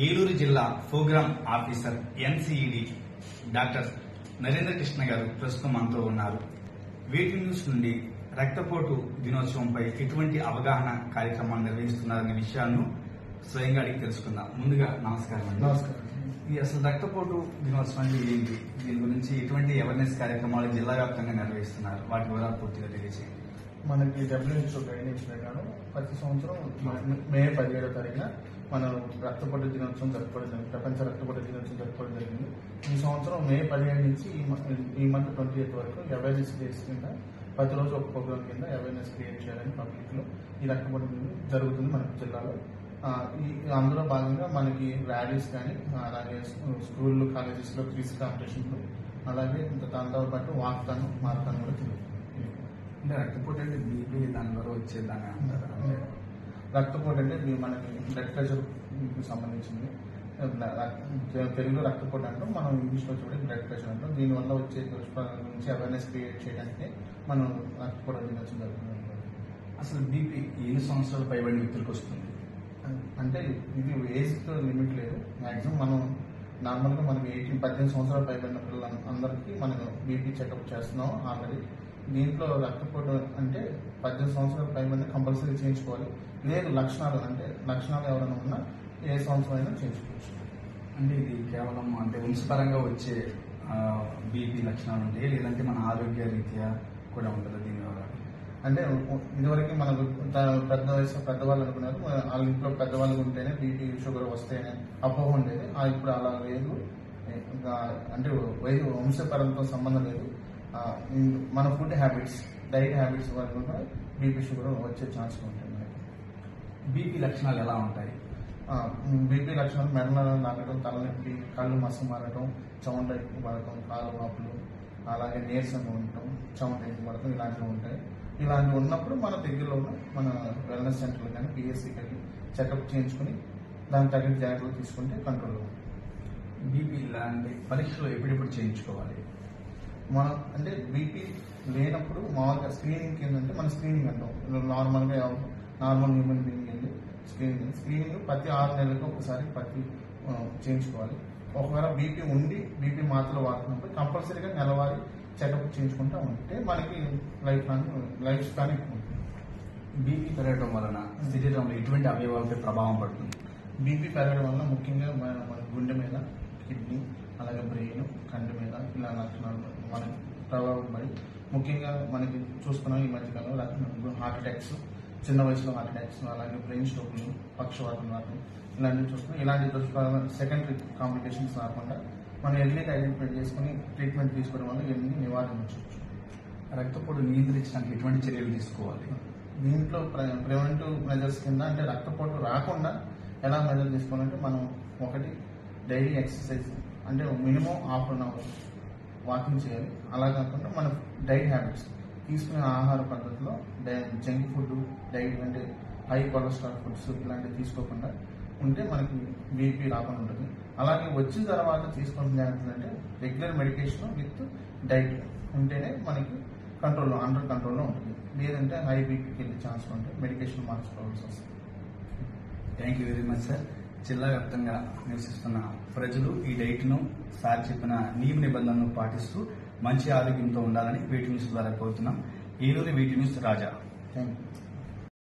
ఏలూరు జిల్లా program officer NCED doctor Narendra Krishna గారు ప్రస్తుతం మనతో ఉన్నారు. వేటి న్యూస్ నుండి రక్తపోటు దినోత్సవంపై ఎటువంటి అవగాహన కార్యక్రమాలు నిర్వహిస్తున్నారనే విషయాలను స్వయంగా అడిగి తెలుసుకుందాం. ముందుగా నమస్కారం అండి. నమస్కారం. అసలు రక్తపోటు దినోత్సవం అంటే ఏంటి, దీని గురించి ఎటువంటి అవేర్నెస్ కార్యక్రమాలు జిల్లా వ్యాప్తంగా నిర్వహిస్తున్నారు, వాటి వివరాలు పూర్తిగా తెలియజేయండి. మనకి WHO గైడెన్స్ ప్రకారం ప్రతి సంవత్సరం మే 17వ తారీఖున మనం రక్తపోటు దినోత్సవం జరుపుకోవడం జరిగింది. ప్రపంచ రక్తపోటు దినోత్సవం జరుపుకోవడం జరిగింది. ఈ సంవత్సరం మే 17 నుంచి ఈ మంత్ 28 వరకు అవేర్నెస్ డేస్ కింద ప్రతిరోజు ఒక ప్రోగ్రామ్ కింద అవేర్నెస్ క్రియేట్ చేయాలని పబ్లిక్ లో ఈ రక్తపోటు జరుగుతుంది మన జిల్లాలో. అందులో భాగంగా మనకి ర్యాలీస్ కానీ, అలాగే స్కూళ్ళు కాలేజెస్ లో క్విజ్ కాంపిటీషన్లు, అలాగే దాంతో పాటు వాక్తాను మారతాను కూడా జరుగుతుంది. అంటే రక్తపోటు అంటే బీపీ దాని ద్వారా వచ్చేదాన్ని అంటారు. రక్తపోటు అంటే మనకి బ్లడ్ ప్రెషర్ సంబంధించింది. తెలుగులో రక్తపోటు అంటాం, మనం ఇంగ్లీష్ లో చూడే బ్లడ్ ప్రెషర్ అంటాం. దీనివల్ల వచ్చే దుష్ప్రభావాల గురించి అవేర్నెస్ క్రియేట్ చేయడానికి మనం రక్తపోటు దినోత్సవం జరుగుతుంది. అసలు బీపీ ఎన్ని సంవత్సరాలు పైబడిన వ్యక్తులకు వస్తుంది? అంటే ఇది ఏజ్ తో లిమిట్ లేదు. మాక్సిమం మనం నార్మల్ గా మనకి 18 సంవత్సరాలు పైబడిన పిల్లలు అందరికీ మనం బీపీ చెకప్ చేస్తున్నాం ఆల్రెడీ. దీంట్లో రక్తపోటు అంటే 18 సంవత్సరాల పైబడిన కంపల్సరీ చేయించుకోవాలి. లేదు లక్షణాలు ఎవరైనా ఉన్నా ఏ సంవత్సరం అయినా చేయించుకోవచ్చు. అంటే ఇది కేవలం అంటే వంశపరంగా వచ్చే బీపీ లక్షణాలు ఉంటాయి, లేదంటే మన ఆరోగ్య రీత్యా కూడా ఉంటుంది దీని ద్వారా? అంటే ఇదివరకు మనకు పెద్ద వయసు పెద్దవాళ్ళు అనుకున్నారు, వాళ్ళ ఇంట్లో పెద్దవాళ్ళకి ఉంటేనే బీపీ షుగర్ వస్తేనే అపోహ ఉండేది. ఇప్పుడు అలా లేదు. అంటే వంశపరంతో సంబంధం లేదు. మన ఫుడ్ హ్యాబిట్స్, డైట్ హ్యాబిట్స్ వల్ల కూడా బీపీ షుగర్ వచ్చే ఛాన్స్ ఉంటుంది. బీపీ లక్షణాలు ఎలా ఉంటాయి? బీపీ లక్షణాలు మెడనరం లాగడం, తలనొప్పి, కళ్ళు మసక మారడం, చెమట ఎక్కువ పడటం, కాలు వాపులు, అలాగే నీరసంగా ఉండటం, చెమట ఎక్కువ పడటం ఇలాంటివి ఉంటాయి. ఇలాంటివి ఉన్నప్పుడు మన దగ్గరలో ఉన్న మన వెల్నెస్ సెంటర్లు కానీ PSC కానీ చెకప్ చేయించుకుని దానికి తగిన జాగ్రత్తలు తీసుకుంటే కంట్రోల్ ఉంటుంది. బీపీ లాంటి పరీక్షలు ఎప్పుడెప్పుడు చేయించుకోవాలి? మనం అంటే బీపీ లేనప్పుడు మామూలుగా స్క్రీనింగ్ ఏంటంటే మన స్క్రీనింగ్ అంటాం. నార్మల్గా నార్మల్ హ్యూమన్ బీయింగ్ వెళ్ళి స్క్రీనింగ్ ప్రతి 6 నెలలకు ఒకసారి చేయించుకోవాలి. ఒకవేళ బీపీ ఉండి బీపీ మాత్రలు వాడుతున్నప్పుడు కంపల్సరీగా నెలవారీ చెకప్ చేయించుకుంటా ఉంటే మనకి లైఫ్ స్పాన్ ఎక్కువ ఉంటుంది. బీపీ పెరగడం వలన శరీరంలో ఎటువంటి అవయవాలపై ప్రభావం పడుతుంది? బీపీ పెరగడం వల్ల ముఖ్యంగా మన గుండె మీద, కిడ్నీ, అలాగే బ్రెయిన్, కంటి మీద ఇలా లక్షణాలు మనకి ప్రభావం పడి ముఖ్యంగా మనకి చూసుకున్నాం ఈ మధ్యకాలంలో హార్ట్ అటాక్స్, చిన్న వయసులో హార్ట్ అటాక్స్, అలాగే బ్రెయిన్ స్ట్రోక్లు, పక్షవాతం రావడం ఇలాంటివి చూసుకుని ఇలాంటి సెకండరీ కాంప్లికేషన్స్ రాకుండా మనం ఎర్లీగా ఐడెంటిఫై చేసుకుని ట్రీట్మెంట్ తీసుకోవడం వల్ల ఇవన్నీ నివారించవచ్చు. రక్తపోటు నియంత్రించడానికి ఎటువంటి చర్యలు తీసుకోవాలి? దీంట్లో ప్రివెంటివ్ మెజర్స్ కింద అంటే రక్తపోటు రాకుండా ఎలా మెజర్ తీసుకోవాలంటే మనం ఒకటి డైలీ ఎక్సర్సైజ్, అంటే మినిమం ½ an hour వాకింగ్ చేయాలి. అలా కాకుండా మన డైట్ హ్యాబిట్స్ తీసుకునే ఆహార పద్ధతిలో జంక్ ఫుడ్, డైట్ అంటే హై కొలెస్ట్రాల్ ఫుడ్స్ ఇలాంటివి తీసుకోకుండా ఉంటే మనకి బీపీ రాకుండా ఉంటుంది. అలాగే వచ్చిన తర్వాత తీసుకోవాల్సిన జాగ్రత్తలు అంటే రెగ్యులర్ మెడికేషన్ విత్ డైట్ ఉంటేనే మనకి అండర్ కంట్రోల్లో ఉంటుంది. లేదంటే హై బీపీకి వెళ్ళే ఛాన్స్ ఉంటే మెడికేషన్ మార్చుకోవాల్సి వస్తుంది. Thank you very much sir. జిల్లా వ్యాప్తంగా నివసిస్తున్న ప్రజలు ఈ డైట్ను సార్ చెప్పిన నియమ నిబంధనలను పాటిస్తూ మంచి ఆరోగ్యంతో ఉండాలని వేటి న్యూస్ ద్వారా కోరుతున్నాం. ఏలూరు వేటి న్యూస్ రాజా. Thank you.